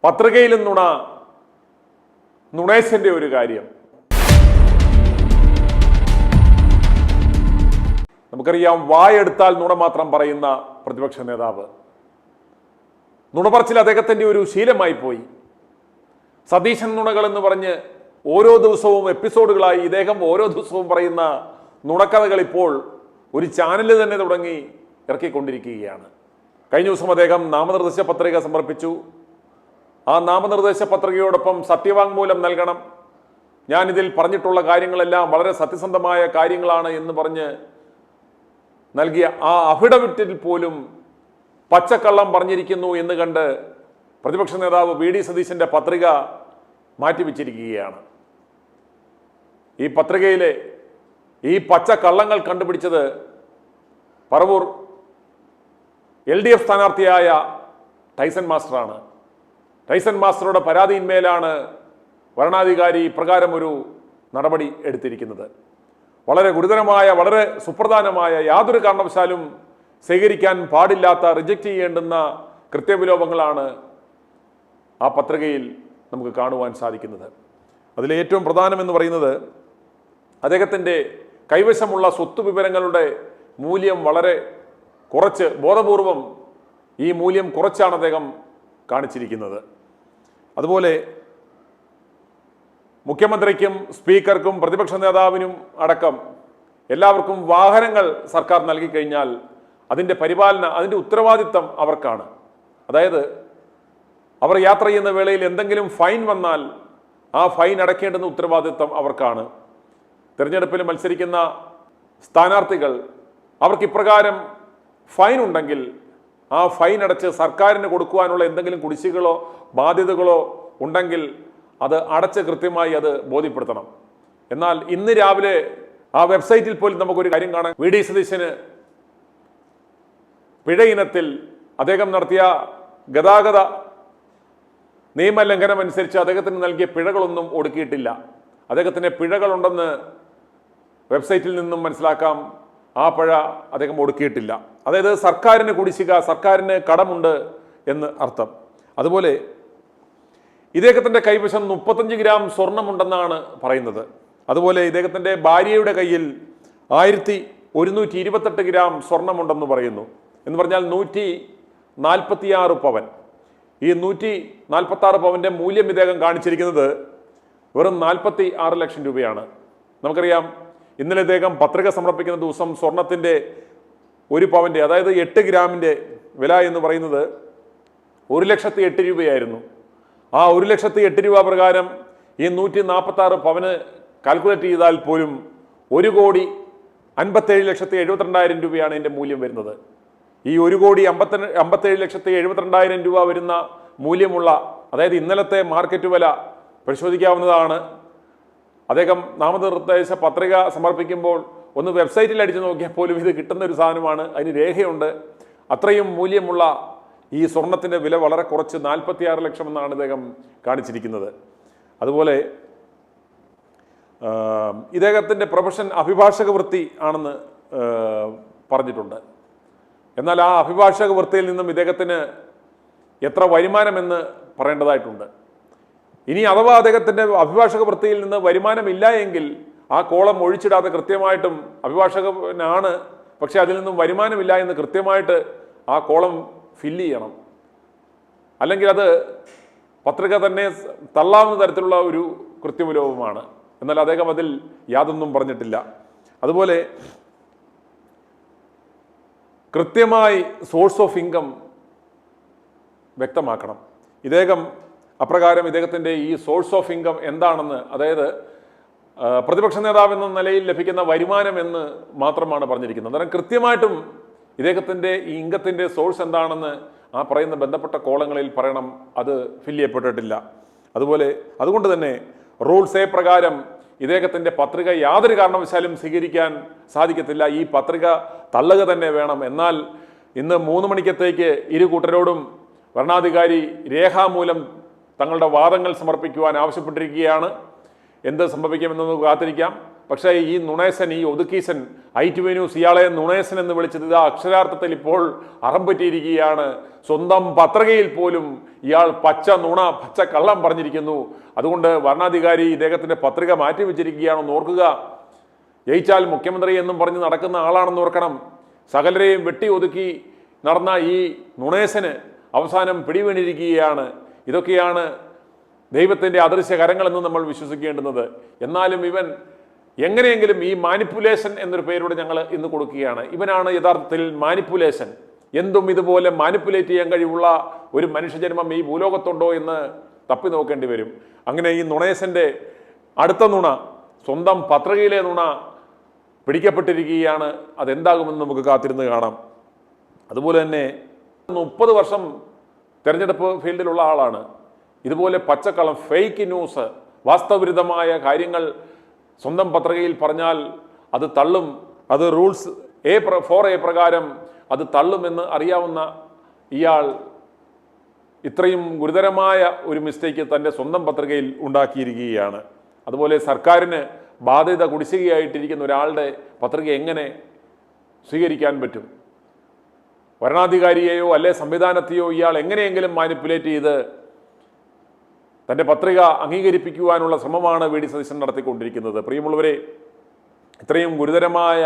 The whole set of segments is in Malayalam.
പത്രികയിലും നുണ, നുണേശന്റെ ഒരു കാര്യം. നമുക്കറിയാം, വായെടുത്താൽ നുണ മാത്രം പറയുന്ന പ്രതിപക്ഷ നേതാവ്. നുണപറച്ചിൽ അദ്ദേഹത്തിന്റെ ഒരു ശീലമായി പോയി. സതീശൻ നുണകൾ എന്ന് പറഞ്ഞ് ഓരോ ദിവസവും എപ്പിസോഡുകളായി ഇദ്ദേഹം ഓരോ ദിവസവും പറയുന്ന നുണക്കഥകൾ ഇപ്പോൾ ഒരു ചാനൽ തന്നെ തുടങ്ങി ഇറക്കിക്കൊണ്ടിരിക്കുകയാണ്. കഴിഞ്ഞ ദിവസം അദ്ദേഹം നാമനിർദ്ദേശ പത്രിക സമർപ്പിച്ചു. ആ നാമനിർദ്ദേശ പത്രികയോടൊപ്പം സത്യവാങ്മൂലം നൽകണം, ഞാനിതിൽ പറഞ്ഞിട്ടുള്ള കാര്യങ്ങളെല്ലാം വളരെ സത്യസന്ധമായ കാര്യങ്ങളാണ് എന്ന് പറഞ്ഞ് നൽകിയ ആ അഫിഡവിറ്റിൽ പോലും പച്ചക്കള്ളം പറഞ്ഞിരിക്കുന്നു എന്ന് കണ്ട് പ്രതിപക്ഷ നേതാവ് വി ഡി സതീശന്റെ പത്രിക മാറ്റിവെച്ചിരിക്കുകയാണ്. ഈ പത്രികയിലെ ഈ പച്ചക്കള്ളങ്ങൾ കണ്ടുപിടിച്ചത് പറവൂർ LDF സ്ഥാനാർത്ഥിയായ ടൈസൺ മാസ്റ്ററാണ്. ടൈസൺ മാസ്റ്ററുടെ പരാതിയിന്മേലാണ് വരണാധികാരി ഇപ്രകാരം ഒരു നടപടി എടുത്തിരിക്കുന്നത്. വളരെ ഗുരുതരമായ, വളരെ സുപ്രധാനമായ, യാതൊരു കാരണവശാലും സ്വീകരിക്കാൻ പാടില്ലാത്ത, റിജക്റ്റ് ചെയ്യേണ്ടുന്ന കൃത്യവിലോപങ്ങളാണ് ആ പത്രികയിൽ നമുക്ക് കാണുവാൻ സാധിക്കുന്നത്. അതിലെ ഏറ്റവും പ്രധാനമെന്ന് പറയുന്നത് അദ്ദേഹത്തിൻ്റെ കൈവശമുള്ള സ്വത്ത് വിവരങ്ങളുടെ മൂല്യം വളരെ കുറച്ച്, ബോധപൂർവം ഈ മൂല്യം കുറച്ചാണ് അദ്ദേഹം കാണിച്ചിരിക്കുന്നത്. അതുപോലെ മുഖ്യമന്ത്രിക്കും സ്പീക്കർക്കും പ്രതിപക്ഷ നേതാവിനും അടക്കം എല്ലാവർക്കും വാഹനങ്ങൾ സർക്കാർ നൽകിക്കഴിഞ്ഞാൽ അതിൻ്റെ പരിപാലന, അതിൻ്റെ ഉത്തരവാദിത്തം അവർക്കാണ്. അതായത് അവർ യാത്ര ചെയ്യുന്ന വേളയിൽ എന്തെങ്കിലും ഫൈൻ വന്നാൽ ആ ഫൈൻ അടയ്ക്കേണ്ടുന്ന ഉത്തരവാദിത്തം അവർക്കാണ്. തിരഞ്ഞെടുപ്പിൽ മത്സരിക്കുന്ന സ്ഥാനാർത്ഥികൾ അവർക്ക് ഇപ്രകാരം ഫൈൻ ഉണ്ടെങ്കിൽ ആ ഫൈൻ അടച്ച് സർക്കാരിന് കൊടുക്കുവാനുള്ള എന്തെങ്കിലും കുടിശ്ശികളോ ബാധ്യതകളോ ഉണ്ടെങ്കിൽ അത് അടച്ച് കൃത്യമായി അത് ബോധ്യപ്പെടുത്തണം. എന്നാൽ ഇന്ന് രാവിലെ ആ വെബ്സൈറ്റിൽ പോലും നമുക്കൊരു കാര്യം കാണാം. വി ഡി സതീശന് പിഴ ഇനത്തിൽ അദ്ദേഹം നടത്തിയ ഗതാഗത നിയമലംഘനം അനുസരിച്ച് അദ്ദേഹത്തിന് നൽകിയ പിഴകളൊന്നും ഒടുക്കിയിട്ടില്ല. അദ്ദേഹത്തിന് പിഴകളുണ്ടെന്ന് വെബ്സൈറ്റിൽ നിന്നും മനസ്സിലാക്കാം. ആ പിഴ അദ്ദേഹം ഒടുക്കിയിട്ടില്ല. അതായത് സർക്കാരിന് കുടിശ്ശിക, സർക്കാരിന് കടമുണ്ട് എന്ന് അർത്ഥം. അതുപോലെ ഇദ്ദേഹത്തിൻ്റെ കൈവശം 35 ഗ്രാം സ്വർണമുണ്ടെന്നാണ് പറയുന്നത്. അതുപോലെ ഇദ്ദേഹത്തിൻ്റെ ഭാര്യയുടെ കയ്യിൽ 1128 ഗ്രാം സ്വർണമുണ്ടെന്ന് പറയുന്നു. എന്ന് പറഞ്ഞാൽ 146 പവൻ. ഈ 146 പവന്റെ മൂല്യം ഇദ്ദേഹം കാണിച്ചിരിക്കുന്നത് വെറും 46 ലക്ഷം രൂപയാണ്. നമുക്കറിയാം, ഇന്നലെ ഇദ്ദേഹം പത്രിക സമർപ്പിക്കുന്ന ദിവസം സ്വർണത്തിൻ്റെ ഒരു പവന്റെ, അതായത് 8 ഗ്രാമിൻ്റെ വില എന്ന് പറയുന്നത് 1,08,000 രൂപയായിരുന്നു. ആ 1,08,000 രൂപ പ്രകാരം ഈ 146 പവന് കാൽക്കുലേറ്റ് ചെയ്താൽ പോലും 1,57,72,000 രൂപയാണ് ഇതിൻ്റെ മൂല്യം വരുന്നത്. ഈ 1,57,72,000 രൂപ വരുന്ന മൂല്യമുള്ള, അതായത് ഇന്നലത്തെ മാർക്കറ്റ് വില പരിശോധിക്കാവുന്നതാണ്. അദ്ദേഹം നാമനിർദ്ദേശ പത്രിക സമർപ്പിക്കുമ്പോൾ ഒന്ന് വെബ്സൈറ്റിൽ അടിച്ചു നോക്കിയാൽ പോലും ഇത് കിട്ടുന്ന ഒരു സാധനമാണ്, അതിന് രേഖയുണ്ട്. അത്രയും മൂല്യമുള്ള ഈ സ്വർണത്തിൻ്റെ വില വളരെ കുറച്ച് 46 ലക്ഷം എന്നാണ് ഇദ്ദേഹം കാണിച്ചിരിക്കുന്നത്. അതുപോലെ ഇദ്ദേഹത്തിൻ്റെ പ്രൊഫഷൻ അഭിഭാഷക വൃത്തി ആണെന്ന് പറഞ്ഞിട്ടുണ്ട്. എന്നാൽ ആ അഭിഭാഷക വൃത്തിയിൽ നിന്നും ഇദ്ദേഹത്തിന് എത്ര വരുമാനമെന്ന് പറയേണ്ടതായിട്ടുണ്ട്. ഇനി അഥവാ അദ്ദേഹത്തിൻ്റെ അഭിഭാഷക വൃത്തിയിൽ നിന്ന് വരുമാനമില്ല എങ്കിൽ ആ കോളം ഒഴിച്ചിടാതെ കൃത്യമായിട്ടും അഭിഭാഷകനാണ്, പക്ഷെ അതിൽ നിന്നും വരുമാനമില്ല എന്ന് കൃത്യമായിട്ട് ആ കോളം ഫില്ല് ചെയ്യണം. അല്ലെങ്കിൽ അത് പത്രിക തന്നെ തള്ളാവുന്ന തരത്തിലുള്ള ഒരു കൃത്യവിലോപമാണ്. എന്നാൽ അദ്ദേഹം അതിൽ യാതൊന്നും പറഞ്ഞിട്ടില്ല. അതുപോലെ കൃത്യമായി സോഴ്സ് ഓഫ് ഇൻകം വ്യക്തമാക്കണം. ഇദ്ദേഹം അപ്രകാരം ഇദ്ദേഹത്തിൻ്റെ ഈ സോഴ്സ് ഓഫ് ഇൻകം എന്താണെന്ന്, അതായത് പ്രതിപക്ഷ നേതാവ് എന്ന നിലയിൽ ലഭിക്കുന്ന വരുമാനം എന്ന് മാത്രമാണ് പറഞ്ഞിരിക്കുന്നത്. അന്നേരം കൃത്യമായിട്ടും ഇദ്ദേഹത്തിൻ്റെ ഈ ഇൻകത്തിൻ്റെ സോഴ്സ് എന്താണെന്ന് ആ പറയുന്ന ബന്ധപ്പെട്ട കോളങ്ങളിൽ പറയണം. അത് ഫില്ല് ചെയ്യപ്പെട്ടിട്ടില്ല. അതുകൊണ്ട് തന്നെ റൂൾസ് എ പ്രകാരം ഇദ്ദേഹത്തിൻ്റെ പത്രിക യാതൊരു കാരണവശാലും സ്വീകരിക്കാൻ സാധിക്കത്തില്ല. ഈ പത്രിക തള്ളുക തന്നെ വേണം. എന്നാൽ ഇന്ന് 3 മണിക്കത്തേക്ക് ഇരു കൂട്ടരോടും വരണാധികാരി രേഖാമൂലം തങ്ങളുടെ വാദങ്ങൾ സമർപ്പിക്കുവാൻ ആവശ്യപ്പെട്ടിരിക്കുകയാണ്. എന്ത് സംഭവിക്കുമെന്ന് കാത്തിരിക്കാം. പക്ഷേ ഈ നുണേശൻ, ഈ ഒതുക്കീസൻ, ഐറ്റ് ന്യൂസ് ഇയാളെ നുണേശൻ എന്ന് വിളിച്ചത് ഇതാ അക്ഷരാർത്ഥത്തിൽ ഇപ്പോൾ അറം പറ്റിയിരിക്കുകയാണ്. സ്വന്തം പത്രികയിൽ പോലും ഇയാൾ പച്ച നുണ, പച്ച കള്ളം പറഞ്ഞിരിക്കുന്നു. അതുകൊണ്ട് ഭരണാധികാരി ഇദ്ദേഹത്തിന്റെ പത്രിക മാറ്റിവെച്ചിരിക്കുകയാണെന്ന് ഓർക്കുക. ജയിച്ചാൽ മുഖ്യമന്ത്രി എന്നും പറഞ്ഞ് നടക്കുന്ന ആളാണെന്ന് ഓർക്കണം. സകലരെയും വെട്ടി ഒതുക്കി നടന്ന ഈ നുണേശന് അവസാനം പിടിവീണിരിക്കുകയാണ്. ഇതൊക്കെയാണ് ദൈവത്തിൻ്റെ അദൃശ്യ കരങ്ങളെന്ന് നമ്മൾ വിശ്വസിക്കേണ്ടുന്നത്. എന്നാലും ഇവൻ എങ്ങനെയെങ്കിലും ഈ മാനിപ്പുലേഷൻ എന്നൊരു പേരോട് ഞങ്ങൾ ഇന്ന് കൊടുക്കുകയാണ്. ഇവനാണ് യഥാർത്ഥത്തിൽ മാനിപ്പുലേഷൻ. എന്തും ഇതുപോലെ മാനിപ്പുലേറ്റ് ചെയ്യാൻ കഴിവുള്ള ഒരു മനുഷ്യജന്മം ഈ ഭൂലോകത്തുണ്ടോ എന്ന് തപ്പി നോക്കേണ്ടി വരും. അങ്ങനെ ഈ നുണേശൻ്റെ അടുത്ത നുണ, സ്വന്തം പത്രികയിലെ നുണ പിടിക്കപ്പെട്ടിരിക്കുകയാണ്. അതെന്താകുമെന്ന് നമുക്ക് കാത്തിരുന്ന് കാണാം. അതുപോലെ തന്നെ 30 വർഷം തെരഞ്ഞെടുപ്പ് ഫീൽഡിലുള്ള ആളാണ്. ഇതുപോലെ പച്ചക്കള്ളം, ഫേക്ക് ന്യൂസ്, വാസ്തവവിരുദ്ധമായ കാര്യങ്ങൾ സ്വന്തം പത്രികയിൽ പറഞ്ഞാൽ അത് തള്ളും, അത് റൂൾസ് 4A പ്രകാരം അത് തള്ളുമെന്ന് അറിയാവുന്ന ഇയാൾ ഇത്രയും ഗുരുതരമായ ഒരു മിസ്റ്റേക്ക് തൻ്റെ സ്വന്തം പത്രികയിൽ ഉണ്ടാക്കിയിരിക്കുകയാണ്. അതുപോലെ സർക്കാരിന് ബാധ്യത കുടിശ്ശികയായിട്ടിരിക്കുന്ന ഒരാളുടെ പത്രിക എങ്ങനെ സ്വീകരിക്കാൻ പറ്റും? ഭരണാധികാരിയെയോ അല്ലെ സംവിധാനത്തെയോ ഇയാൾ എങ്ങനെയെങ്കിലും മാനിപ്പുലേറ്റ് ചെയ്ത് തൻ്റെ പത്രിക അംഗീകരിപ്പിക്കുവാനുള്ള ശ്രമമാണ് വി ഡി സതീശൻ നടത്തിക്കൊണ്ടിരിക്കുന്നത്. പ്രിയമുള്ളവരെ, ഇത്രയും ഗുരുതരമായ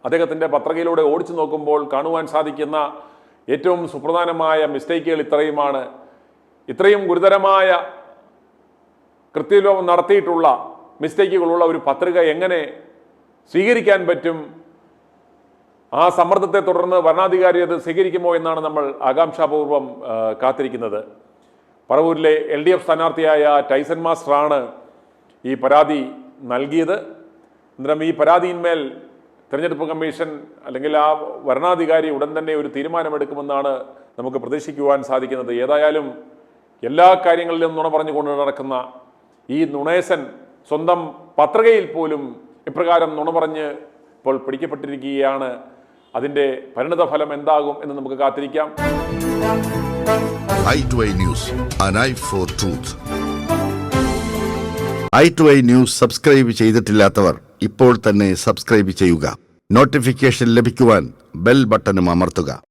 അദ്ദേഹത്തിൻ്റെ പത്രികയിലൂടെ ഓടിച്ചു നോക്കുമ്പോൾ കാണുവാൻ സാധിക്കുന്ന ഏറ്റവും സുപ്രധാനമായ മിസ്റ്റേക്കുകൾ ഇത്രയുമാണ്. ഇത്രയും ഗുരുതരമായ കൃത്യലോപം നടത്തിയിട്ടുള്ള മിസ്റ്റേക്കുകളുള്ള ഒരു പത്രിക എങ്ങനെ സ്വീകരിക്കാൻ പറ്റും? ആ സമ്മർദ്ദത്തെ തുടർന്ന് ഭരണാധികാരി അത് സ്വീകരിക്കുമോ എന്നാണ് നമ്മൾ ആകാംക്ഷാപൂർവം കാത്തിരിക്കുന്നത്. പറവൂരിലെ LDF സ്ഥാനാർത്ഥിയായ ടൈസൺ മാസ്റ്ററാണ് ഈ പരാതി നൽകിയത്. അന്നേരം ഈ പരാതിയിന്മേൽ തെരഞ്ഞെടുപ്പ് കമ്മീഷൻ അല്ലെങ്കിൽ ആ ഭരണാധികാരി ഉടൻ തന്നെ ഒരു തീരുമാനമെടുക്കുമെന്നാണ് നമുക്ക് പ്രതീക്ഷിക്കുവാൻ സാധിക്കുന്നത്. ഏതായാലും എല്ലാ കാര്യങ്ങളിലും നുണ പറഞ്ഞുകൊണ്ട് നടക്കുന്ന ഈ നുണേശൻ സ്വന്തം പത്രികയിൽ പോലും ഇപ്രകാരം നുണ പറഞ്ഞ് ഇപ്പോൾ പിടിക്കപ്പെട്ടിരിക്കുകയാണ്. അതിൻ്റെ പരിണതഫലം എന്താകും എന്ന് നമുക്ക് കാത്തിരിക്കാം. i2i News, an eye for truth. i2i News subscribe ചെയ്തിട്ടില്ലാത്തവർ ഇപ്പോൾ തന്നെ സബ്സ്ക്രൈബ് ചെയ്യുക. നോട്ടിഫിക്കേഷൻ ലഭിക്കുവാൻ ബെൽ ബട്ടണും അമർത്തുക.